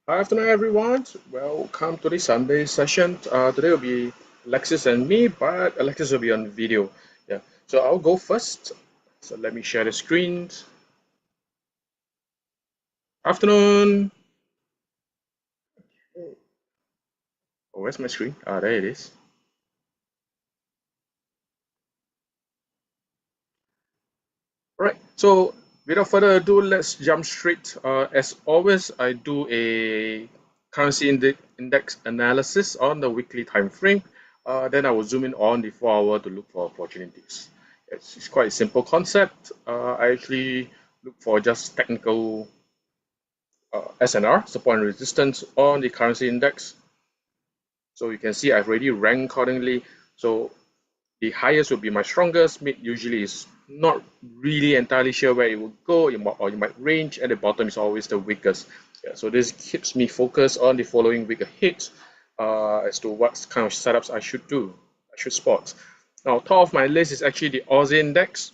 Hi, afternoon, everyone. Welcome to the Sunday session. Today will be Alexis and me, but Alexis will be on video. Yeah, so I'll go first. So let me share the screen. Afternoon. Oh, where's my screen? Ah, there it is. All right. So without further ado, let's jump straight. As always, I do a currency index analysis on the weekly time frame. Then I will zoom in on the 4 hour to look for opportunities. It's quite a simple concept. I actually look for just technical SNR, support and resistance on the currency index. So you can see I've already ranked accordingly. So the highest will be my strongest. Mid usually is not really entirely sure where it will go, or you might range, and the bottom is always the weakest. Yeah, so this keeps me focused on the following week ahead as to what kind of setups I should do, I should spot. Now, top of my list is actually the Aussie index.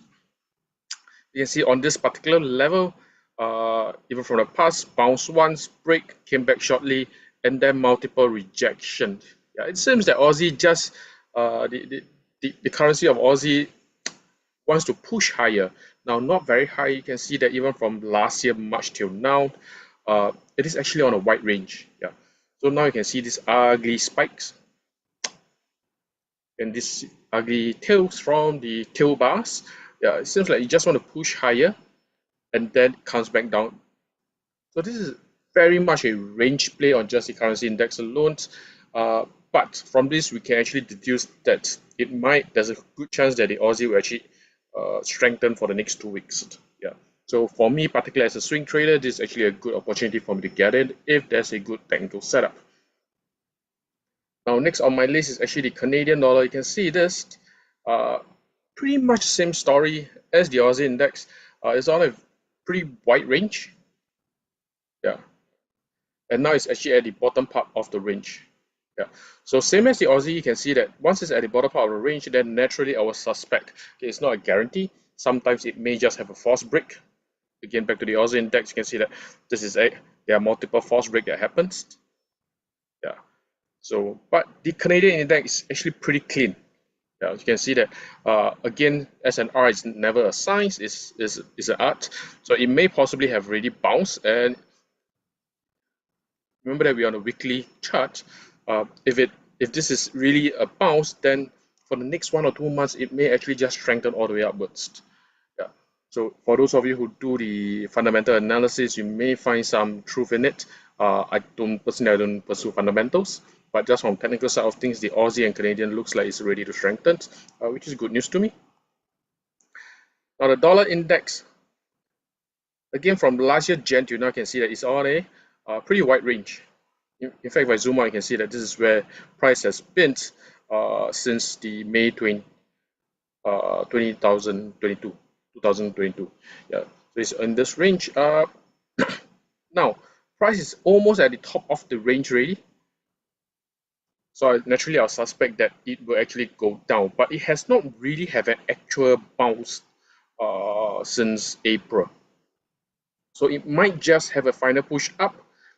You can see on this particular level, even from the past, bounce once, break, came back shortly, and then multiple rejection. Yeah, it seems that Aussie just the currency of Aussie wants to push higher. Now, not very high. You can see that even from last year March till now, it is actually on a wide range. Yeah. So now you can see these ugly spikes and these ugly tails from the tail bars. Yeah, it seems like you just want to push higher and then comes back down. So this is very much a range play on just the currency index alone. But from this, we can actually deduce that there's a good chance that the Aussie will actually strengthen for the next 2 weeks. Yeah. So for me, particularly as a swing trader, this is actually a good opportunity for me to get in if there's a good technical setup. Now, next on my list is actually the Canadian dollar. You can see this, uh, pretty much same story as the Aussie index. It's on a pretty wide range. Yeah, and now it's actually at the bottom part of the range. Yeah, so same as the Aussie, you can see that once it's at the bottom part of the range, then naturally I will suspect, okay, it's not a guarantee. Sometimes it may just have a false break. Again, back to the Aussie index, you can see that this is there are multiple false break that happens. Yeah, so but the Canadian index is actually pretty clean. Yeah, you can see that again, SNR is never a science, is an art. So it may possibly have already bounced, and remember that we're on a weekly chart. If this is really a bounce, then for the next 1 or 2 months, it may actually just strengthen all the way upwards. Yeah. So for those of you who do the fundamental analysis, you may find some truth in it. I don't pursue fundamentals, but just from technical side of things, the Aussie and Canadian looks like it's ready to strengthen, which is good news to me. Now the dollar index, again from last year Jan to now, you can see that it's on a pretty wide range. In fact, if I zoom out, you can see that this is where price has been since the May 2022, 2022. Yeah, so it's in this range. Now, price is almost at the top of the range already. So naturally, I'll suspect that it will actually go down, but it has not really have an actual bounce since April. So it might just have a final push up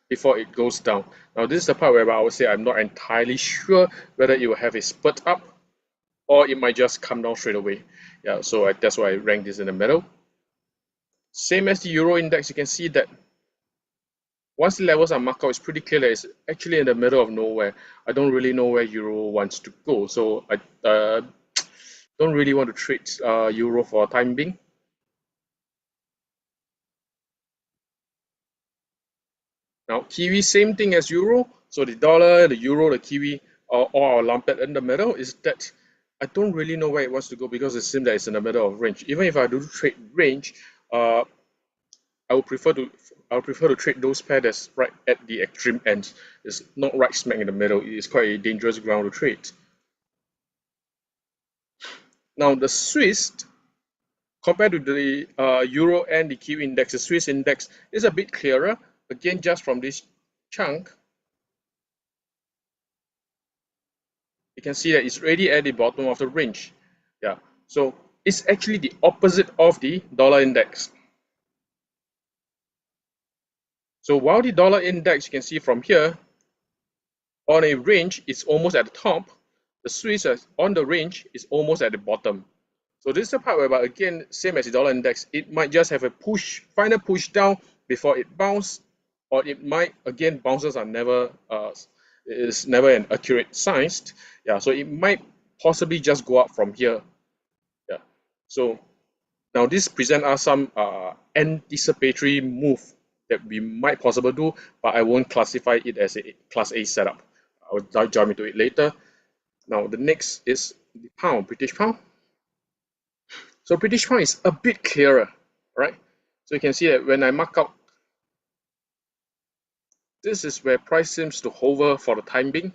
before it goes down. Now, this is the part where I would say I'm not entirely sure whether it will have a spurt up or it might just come down straight away. Yeah, so that's why I rank this in the middle. Same as the Euro index, you can see that once the levels are marked out, it's pretty clear that it's actually in the middle of nowhere. I don't really know where Euro wants to go, so I don't really want to trade Euro for a time being. Now, Kiwi, same thing as Euro. So the dollar, the Euro, the Kiwi, all lumped in the middle. Is that I don't really know where it wants to go because it seems that it's in the middle of range. Even if I do trade range, uh, I would prefer to trade those pairs that's right at the extreme ends. It's not right smack in the middle. It is quite a dangerous ground to trade. Now the Swiss, compared to the Euro and the Kiwi index, the Swiss index is a bit clearer. Again, just from this chunk, you can see that it's already at the bottom of the range. Yeah, so it's actually the opposite of the dollar index. So while the dollar index, you can see from here, on a range, it's almost at the top. The Swiss on the range is almost at the bottom. So this is the part whereby, again, same as the dollar index, it might just have a final push down before it bounces, or it might, again, bounces are never, is never an accurate science. Yeah, so it might possibly just go up from here. Yeah, so now this present us some anticipatory move that we might possibly do, but I won't classify it as a class A setup. I'll jump into it later. Now the next is the pound, British pound. So British pound is a bit clearer, right? So you can see that when I mark out, this is where price seems to hover for the time being.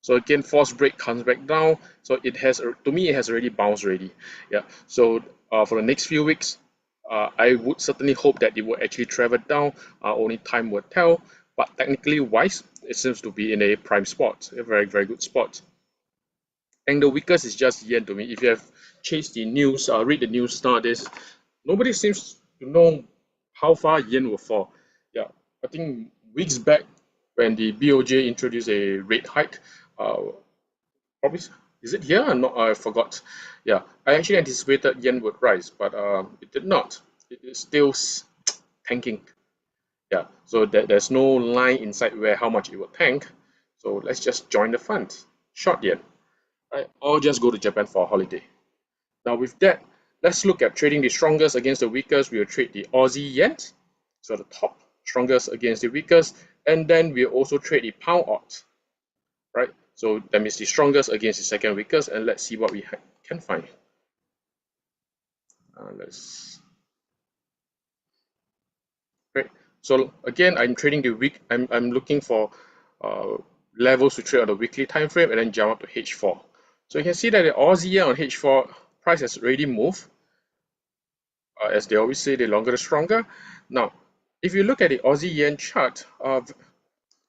So again, false break comes back down. So it has, to me, it has already bounced already. Yeah. So for the next few weeks, I would certainly hope that it will actually travel down. Only time will tell. But technically wise, it seems to be in a prime spot, a very, very good spot. And the weakest is just yen to me. If you have chased the news, read the news nowadays, nobody seems to know how far yen will fall. Yeah, I think weeks back when the BOJ introduced a rate hike, probably is it here or not? I forgot. Yeah, I actually anticipated yen would rise, but it did not. It is still tanking. Yeah, so there's no line inside where how much it will tank. So let's just join the fund, short yen. Right, or just go to Japan for a holiday. Now with that, let's look at trading the strongest against the weakest. We'll trade the Aussie yen, so the top strongest against the weakest, and then we'll also trade the pound odds, right? So that means the strongest against the second weakest, and let's see what we can find. Let's Great. So again, I'm trading the week. I'm looking for uh, levels to trade on the weekly time frame, and then jump up to H4. So you can see that the Aussie yen on H4 price has already moved. As they always say, the longer the stronger. Now, if you look at the Aussie yen chart,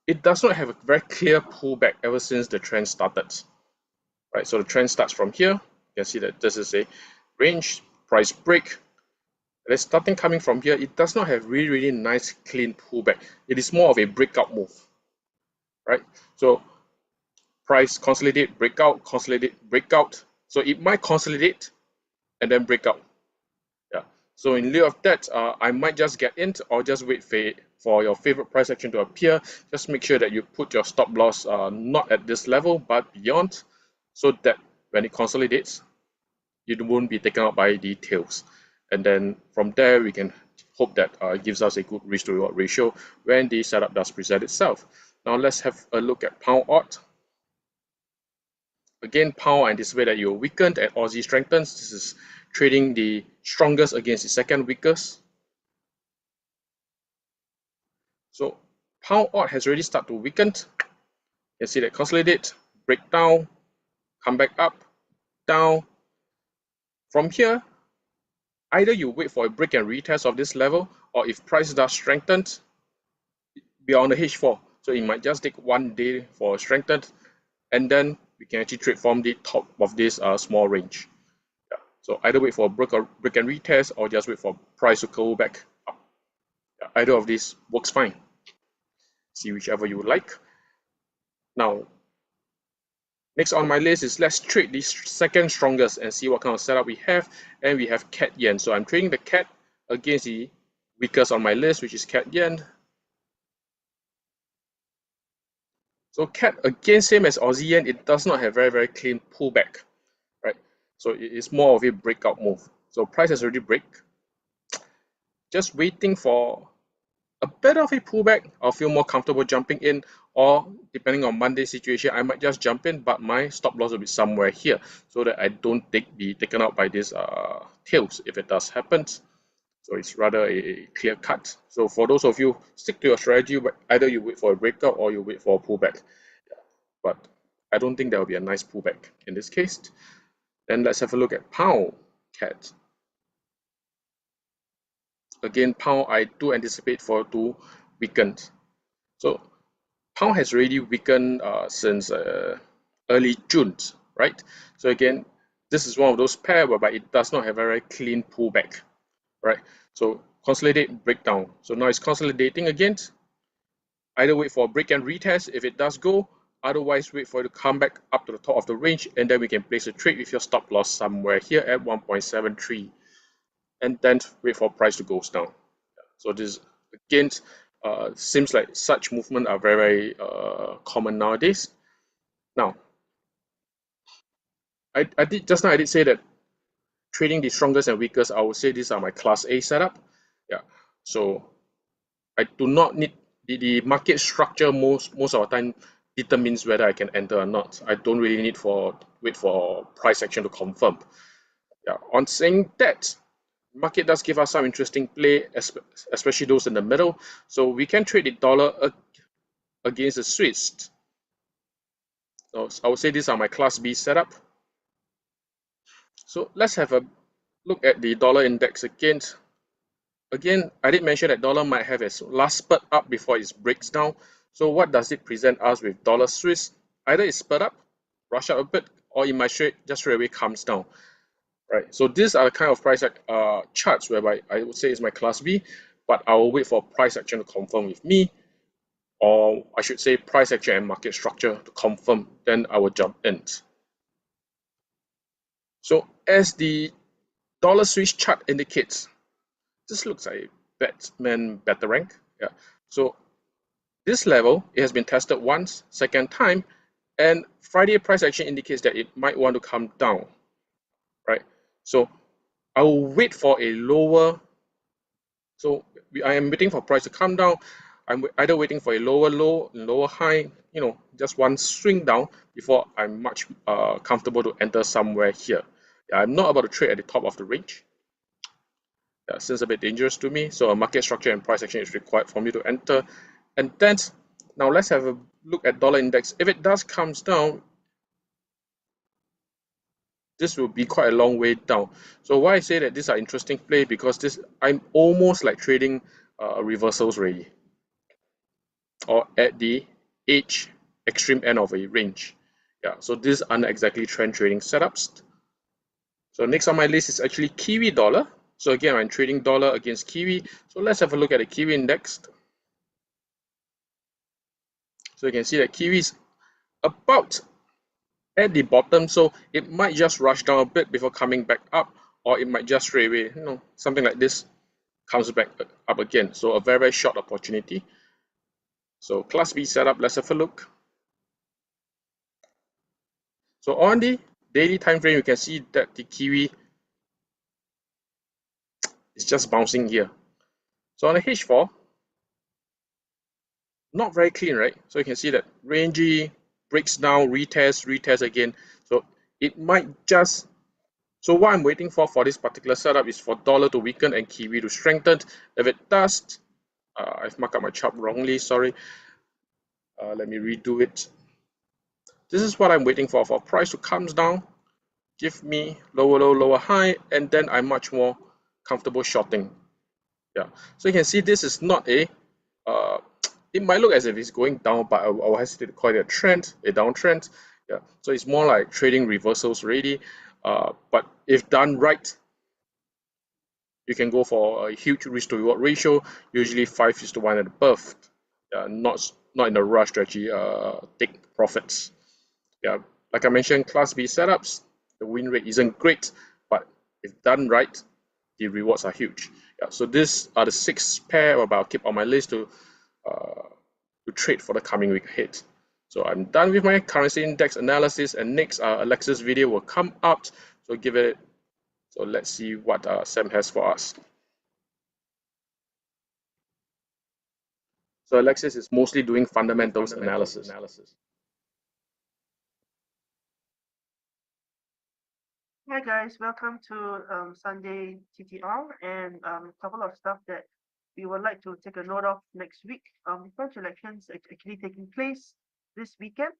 it does not have a very clear pullback ever since the trend started. Right, so the trend starts from here. You can see that this is a range price break. And it's starting coming from here. It does not have really nice clean pullback. It is more of a breakout move, right? So price consolidate, breakout. So it might consolidate and then break out. Yeah. So in lieu of that, I might just get in or just wait for your favorite price action to appear. Just make sure that you put your stop loss not at this level but beyond, so that when it consolidates, you won't be taken out by the tails. And then from there, we can hope that it gives us a good risk to reward ratio when the setup does present itself. Now let's have a look at pound odd. Again, pound, I anticipate that you're weakened and Aussie strengthens. This is trading the strongest against the second weakest. So pound odd has already started to weaken. You can see that consolidate, break down, come back up, down. From here, either you wait for a break and retest of this level, or if price does strengthen, we are on the H4. So it might just take 1 day for strengthened, and then we can actually trade from the top of this small range. Yeah. So either wait for a break and retest, or just wait for price to go back up. Yeah. Either of these works fine. See whichever you would like. Now, next on my list is let's trade the second strongest and see what kind of setup we have. And we have CAD yen. So I'm trading the CAD against the weakest on my list, which is CAD yen. So CAD, again, same as Aussie yen, it does not have very clean pullback, right? So it is more of a breakout move. So price has already break. Just waiting for a bit of a pullback. I'll feel more comfortable jumping in, or depending on Monday situation, I might just jump in, but my stop loss will be somewhere here so that I don't be taken out by these tails if it does happen. So it's rather a clear cut. So for those of you, stick to your strategy, but either you wait for a breakout or you wait for a pullback. But I don't think there will be a nice pullback in this case. Then let's have a look at pound CAD. Again, pound I do anticipate for to weaken. So pound has already weakened since early June, right? So again, this is one of those pair whereby it does not have a very clean pullback, right? So consolidate, breakdown. So now it's consolidating again. Either wait for a break and retest if it does go, otherwise wait for it to come back up to the top of the range, and then we can place a trade with your stop loss somewhere here at 1.73, and then wait for price to go down. So this again seems like such movement are very common nowadays. Now, I did just now I did say that trading the strongest and weakest, I would say these are my class A setup. Yeah. So I do not need the market structure most of the time determines whether I can enter or not. I don't really need for wait for price action to confirm. Yeah. On saying that, market does give us some interesting play, especially those in the middle. So we can trade the dollar against the Swiss. So I would say these are my class B setup. So let's have a look at the dollar index again. Again, I did mention that dollar might have its last spurt up before it breaks down. So what does it present us with dollar Swiss? Either it spurt up, rush up a bit, or it might just straight away comes down. Right. So these are the kind of price charts whereby I would say is my class B, but I will wait for price action to confirm with me, or I should say price action and market structure to confirm, then I will jump in. So as the dollar Swiss chart indicates, this looks like a Batman better rank. Yeah. So this level, it has been tested once, second time, and Friday price action indicates that it might want to come down, right? So I will wait for a lower. So I am waiting for price to come down. I'm either waiting for a lower low and lower high, just one swing down before I'm much comfortable to enter somewhere here. Yeah, I'm not about to trade at the top of the range. That seems a bit dangerous to me. So a market structure and price action is required for me to enter. And then now let's have a look at dollar index. If it does comes down, this will be quite a long way down. So why I say that these are interesting play, because this I'm almost like trading reversals already, or at the edge extreme end of a range. Yeah, so these aren't exactly trend trading setups. So next on my list is actually Kiwi dollar. So again, I'm trading dollar against Kiwi. So let's have a look at the Kiwi index. So you can see that Kiwi is about at the bottom, so it might just rush down a bit before coming back up, or it might just straight away, something like this comes back up again. So a very, very short opportunity. So class B setup, let's have a look. So on the daily time frame, you can see that the Kiwi is just bouncing here. So on the H4, not very clean, right? So you can see that rangy, breaks down, retest again. So it might just. So what I'm waiting for this particular setup is for dollar to weaken and Kiwi to strengthen. If it does, I've marked up my chart wrongly, sorry. Let me redo it. This is what I'm waiting for price to come down, give me lower low, lower high, and then I'm much more comfortable shorting. Yeah, so you can see this is not a, it might look as if it's going down, but I will hesitate to call it a trend, a downtrend. Yeah, so it's more like trading reversals really. But if done right, you can go for a huge risk to reward ratio, usually 5:1 and above. Not in a rush to actually take profits. Yeah, like I mentioned, Class B setups, the win rate isn't great, but if done right, the rewards are huge. Yeah, so these are the 6 pair I'll keep on my list to trade for the coming week ahead. So I'm done with my currency index analysis, and next Alexa's video will come up. So give it. So let's see what Sam has for us. So Alexis is mostly doing fundamentals analysis. Hi guys, welcome to Sunday TTR, and a couple of stuff that we would like to take a note of next week. The French elections actually taking place this weekend.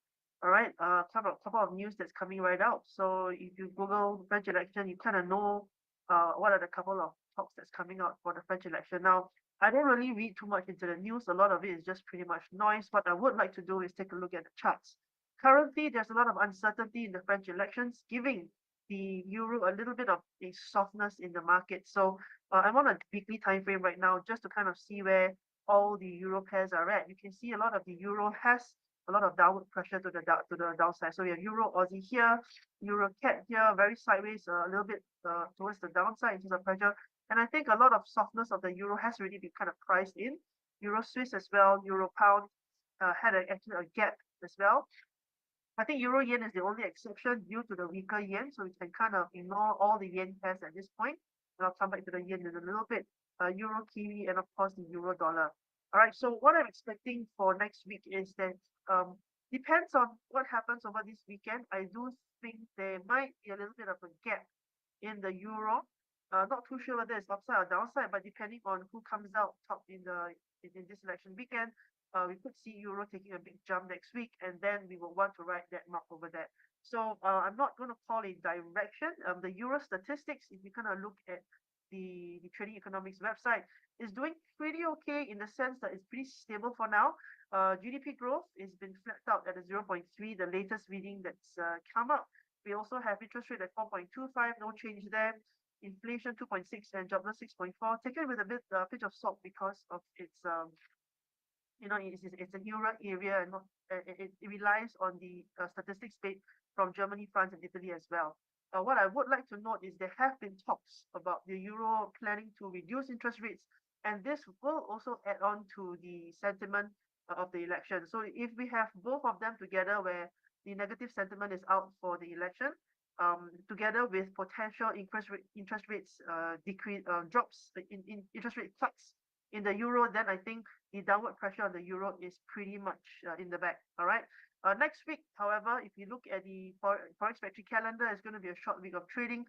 All right, couple of news that's coming right out. So if you Google French election, you kind of know what are the couple of talks that's coming out for the French election. Now, I didn't really read too much into the news. A lot of it is just pretty much noise. What I would like to do is take a look at the charts. Currently, there's a lot of uncertainty in the French elections, giving the euro a little bit of a softness in the market. So I'm on a weekly time frame right now just to kind of see where all the euro pairs are at. You can see a lot of the euro has a lot of downward pressure to the downside. So we have euro Aussie here, euro cat here, very sideways, a little bit towards the downside in terms of pressure. And I think a lot of softness of the euro has already been kind of priced in. Euro Swiss as well, euro pound had actually a gap as well. I think euro yen is the only exception due to the weaker yen, so we can kind of ignore all the yen pairs at this point. And I'll come back to the yen in a little bit. Euro kiwi and of course the euro dollar. All right. So what I'm expecting for next week is that um, depends on what happens over this weekend. I do think there might be a little bit of a gap in the euro. Not too sure whether it's upside or downside, but depending on who comes out top in this election weekend, we could see euro taking a big jump next week, and then we will want to write that mark over that. So I'm not going to call a direction. The euro statistics, if you kind of look at the trading economics website, is doing pretty okay in the sense that it's pretty stable for now. GDP growth has been flattened out at a zero point 0.3, the latest reading that's come up. We also have interest rate at 4.25, no change there. Inflation 2.6 and jobless 6.4, taken with a bit pinch of salt because of its it's a neural area and not, it relies on the statistics paid from Germany, France, and Italy as well. What I would like to note is there have been talks about the euro planning to reduce interest rates, and this will also add on to the sentiment of the election. So if we have both of them together, where the negative sentiment is out for the election, together with potential interest rates decrease drops in interest rate cuts in the euro, then I think the downward pressure on the euro is pretty much in the back. All right. Next week, however, if you look at the Forex factory calendar, it's going to be a short week of trading.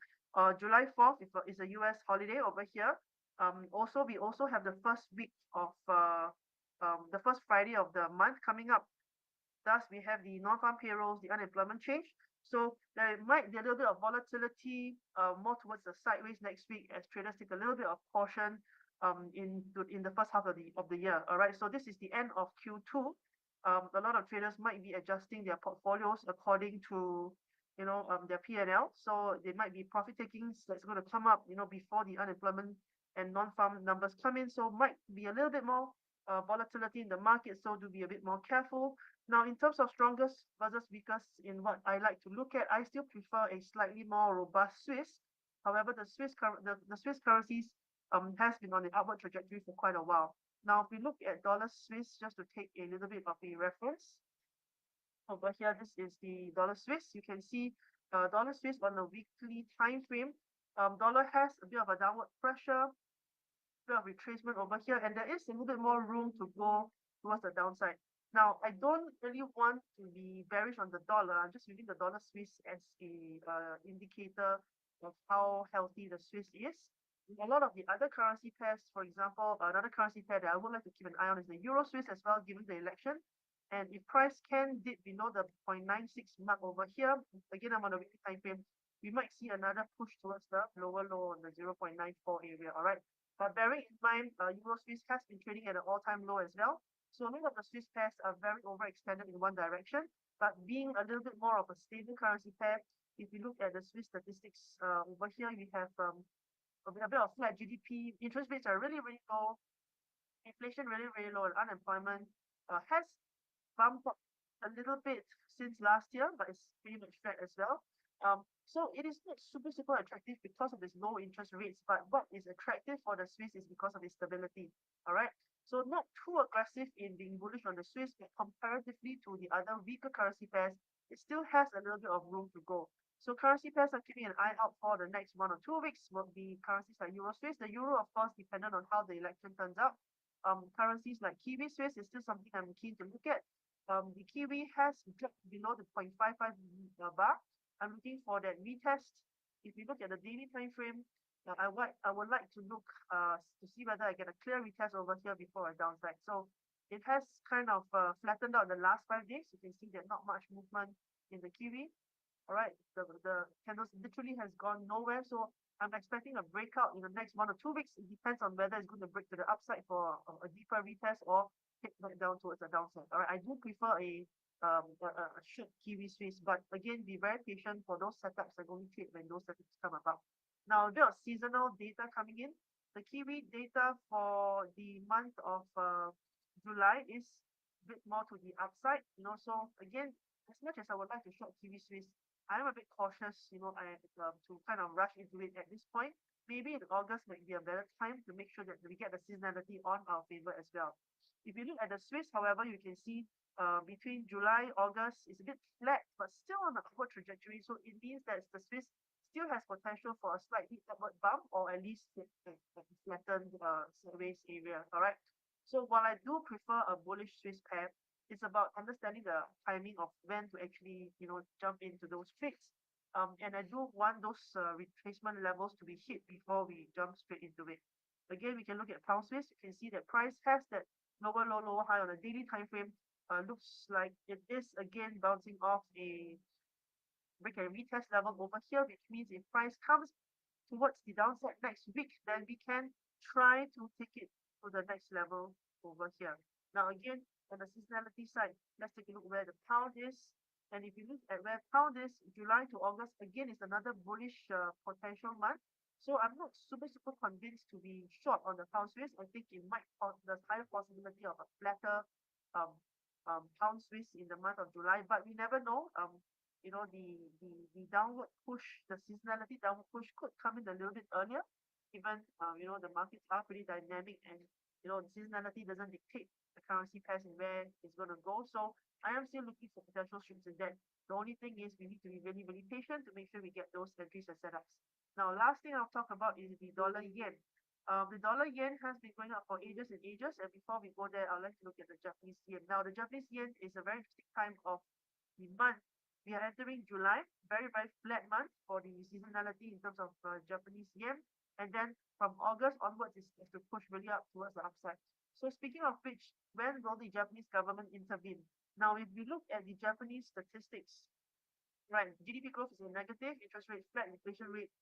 July 4th is a US holiday over here. Also, we also have the first week of the first Friday of the month coming up. Thus, we have the non-farm payrolls, the unemployment change. So there might be a little bit of volatility more towards the sideways next week as traders take a little bit of caution in the first half of the year. All right. So this is the end of Q2. A lot of traders might be adjusting their portfolios according to their P&L. So they might be profit takings that's going to come up before the unemployment and non-farm numbers come in. So might be a little bit more volatility in the market. So do be a bit more careful. Now, in terms of strongest versus weakest in what I like to look at, I still prefer a slightly more robust Swiss. However, the Swiss currencies has been on an upward trajectory for quite a while. Now, if we look at dollar Swiss, just to take a little bit of a reference, over here, this is the dollar Swiss. You can see dollar Swiss on a weekly time frame. Dollar has a bit of a downward pressure, bit of retracement over here, and there is a little bit more room to go towards the downside. Now, I don't really want to be bearish on the dollar. I'm just using the dollar Swiss as a indicator of how healthy the Swiss is. A lot of the other currency pairs, for example, another currency pair that I would like to keep an eye on is the Euro Swiss as well, given the election. And if price can dip below the 0.96 mark over here, again, I'm on a weekly time frame, we might see another push towards the lower low on the 0.94 area. All right. But bearing in mind, Euro Swiss has been trading at an all-time low as well. So a lot of the Swiss pairs are very overextended in one direction. But being a little bit more of a stable currency pair, if you look at the Swiss statistics over here, we have a bit of flat GDP. Interest rates are really, really low. Inflation really, really low, and unemployment has bumped up a little bit since last year, but it's pretty much flat as well. So it is not super attractive because of its low interest rates, but what is attractive for the Swiss is because of its stability. All right. So not too aggressive in being bullish on the Swiss, but comparatively to the other weaker currency pairs, it still has a little bit of room to go. So currency pairs I'm keeping an eye out for the next 1 or 2 weeks will be currencies like Euro Swiss. The euro, of course, dependent on how the election turns out. Currencies like Kiwi Swiss is still something I'm keen to look at. The Kiwi has dropped below the 0.55 bar. I'm looking for that retest. If you look at the daily time frame, I would like to look to see whether I get a clear retest over here before a downside. So it has kind of flattened out the last 5 days. You can see there's not much movement in the Kiwi. All right, the candles literally has gone nowhere. So I'm expecting a breakout in the next 1 or 2 weeks. It depends on whether it's going to break to the upside for a deeper retest or hit back down towards the downside. All right, I do prefer should Kiwi Swiss. But again, be very patient for those setups and only trade when those setups come about. Now, a bit of seasonal data coming in. The Kiwi data for the month of July is a bit more to the upside. So again, as much as I would like to short Kiwi Swiss, I am a bit cautious, to kind of rush into it at this point. Maybe in August might be a better time to make sure that we get the seasonality on our favor as well. If you look at the Swiss, however, you can see between July, August is a bit flat, but still on an upward trajectory. So it means that the Swiss still has potential for a slightly upward bump or at least a flattened sideways area. All right. So while I do prefer a bullish Swiss pair, it's about understanding the timing of when to actually, jump into those trades. And I do want those retracement levels to be hit before we jump straight into it. Again, we can look at pound Swiss. You can see that price has that lower low, lower high on a daily time frame. Looks like it is again bouncing off a break and retest level over here, which means if price comes towards the downside next week, then we can try to take it to the next level over here. Now, again, on the seasonality side, let's take a look where the pound is. And if you look at where pound is, July to August, again, is another bullish potential month. So I'm not super convinced to be short on the pound Swiss. I think it might there's higher possibility of a flatter um, pound Swiss in the month of July, but we never know. The downward push, the seasonality downward push could come in a little bit earlier. Even the markets are pretty dynamic, and the seasonality doesn't dictate the currency pairs and where it's going to go. So I am still looking for potential strips in that. The only thing is we need to be really, really patient to make sure we get those entries and setups. Now, last thing I'll talk about is the dollar yen. The dollar yen has been going up for ages and ages, and before we go there, I'd like to look at the Japanese yen. Now, the Japanese yen is a very interesting time of the month. We are entering July, very, very flat month for the seasonality in terms of Japanese yen. And then from August onwards, it's to push really up towards the upside. So speaking of which, when will the Japanese government intervene? Now, if we look at the Japanese statistics, right, GDP growth is a negative, interest rate flat, inflation rate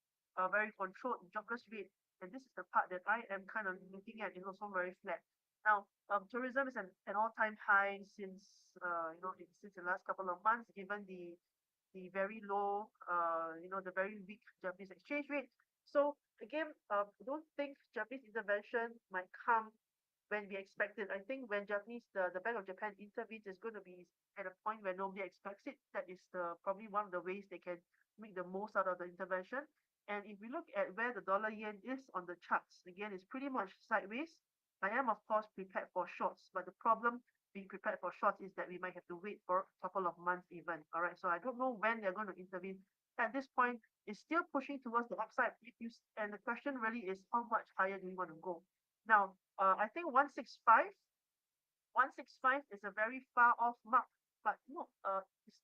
very controlled, jobless rate, and this is the part that I am kind of looking at is also very flat. Now, tourism is an all-time high since since the last couple of months, given the very low, the very weak Japanese exchange rate. So again, I don't think Japanese intervention might come when we expect it. I think when the Bank of Japan intervenes, it's going to be at a point where nobody expects it. That is probably one of the ways they can make the most out of the intervention. And if we look at where the dollar yen is on the charts, again, it's pretty much sideways. I am, of course, prepared for shorts, but the problem being prepared for shorts is that we might have to wait for a couple of months even. All right, so I don't know when they're going to intervene. At this point, it's still pushing towards the upside. And the question really is, how much higher do we want to go? Now, I think 165 is a very far off mark, but no,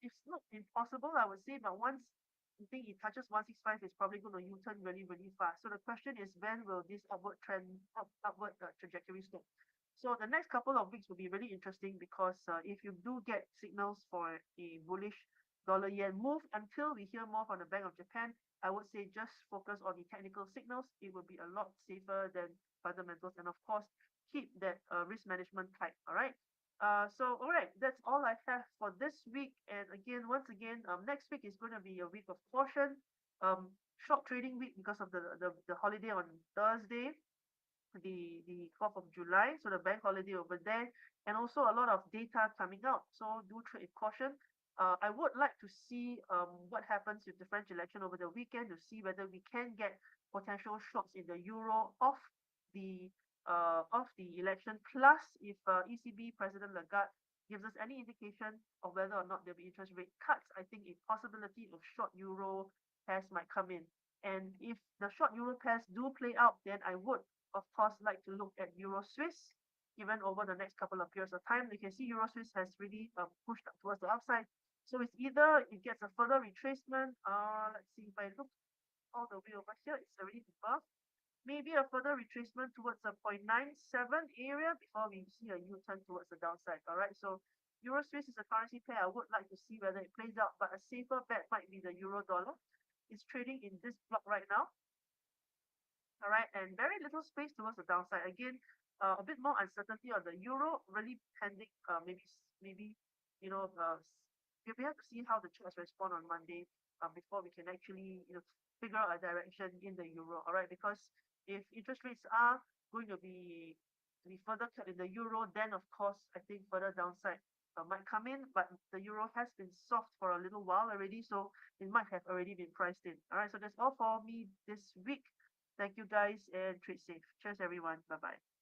it's not impossible, I would say. But once you think it touches 165, it's probably going to U-turn really, really fast. So the question is, when will this upward trajectory stop? So the next couple of weeks will be really interesting because if you do get signals for a bullish dollar yen move until we hear more from the Bank of Japan, I would say just focus on the technical signals. It will be a lot safer than fundamentals, and of course, keep that risk management tight. All right. All right, that's all I have for this week. And again, once again, next week is going to be a week of caution. Short trading week because of the holiday on Thursday, the 4th of July, so the bank holiday over there, and also a lot of data coming out. So do trade with caution. I would like to see what happens with the French election over the weekend to see whether we can get potential shocks in the euro the of the election. Plus, if ECB President Lagarde gives us any indication of whether or not there'll be interest rate cuts, I think a possibility of short euro pairs might come in. And if the short euro pairs do play out, then I would of course like to look at Euro Swiss. Even over the next couple of periods of time, you can see Euro Swiss has really pushed up towards the upside. So it's either it gets a further retracement. Let's see if I look all the way over here, it's already above. Maybe a further retracement towards a 0.97 area before we see a U-turn towards the downside. All right, so Euro Swiss is a currency pair I would like to see whether it plays out, but a safer bet might be the Euro dollar. It's trading in this block right now. All right, and very little space towards the downside. Again, a bit more uncertainty on the euro, really pending maybe you know, we have to see how the charts respond on Monday before we can actually, figure out a direction in the euro. All right, because if interest rates are going to be further cut in the euro, then of course I think further downside might come in. But the euro has been soft for a little while already, so it might have already been priced in. All right, so that's all for me this week. Thank you guys and trade safe. Cheers, everyone. Bye bye.